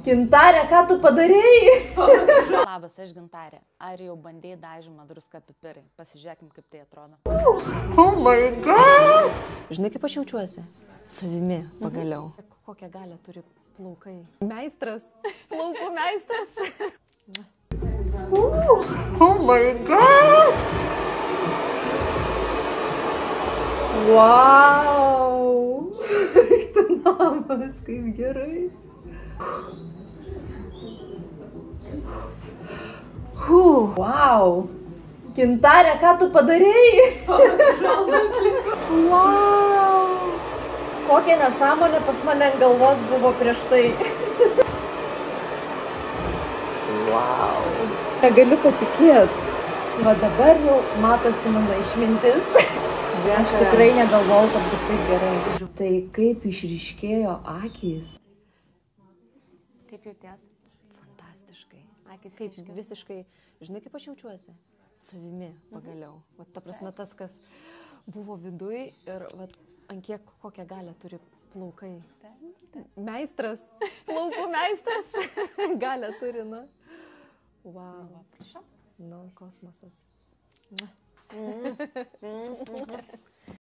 Gintarė, ką tu padarėjai? Labas, aš Gintarė. Ar jau bandėjai dažymą druską pipirai? Pasižiūrėkim, kaip tai atrodo. Oh my god! Žinai, kaip aš jaučiuosi? Savimi pagaliau. Kokią galią turi plaukai? Meistras. Plaukų meistras. Oh my god! Wow! Tu namas, kaip gerai. Wow! Gintarė, ką tu padarėjai? Wow! Kokia nesąmonė pas mane ant galvos buvo prieš tai. Wow! Negaliu patikėti. Va dabar jau matosi mano išmintis. Aš tikrai negalvojau, kad bus taip gerai. Tai kaip išryškėjo akys. Kaip jauties? Fantastiškai. Akys kaip visiškai, žinai, kaip aš jaučiuosi? Savimi pagaliau. O ta prasme tas, kas buvo viduj ir vat, ant kiek kokią galią turi plaukai. Meistras. Plaukų meistras. Galią turi, na. Wow. Prašau. Nu, kosmosas.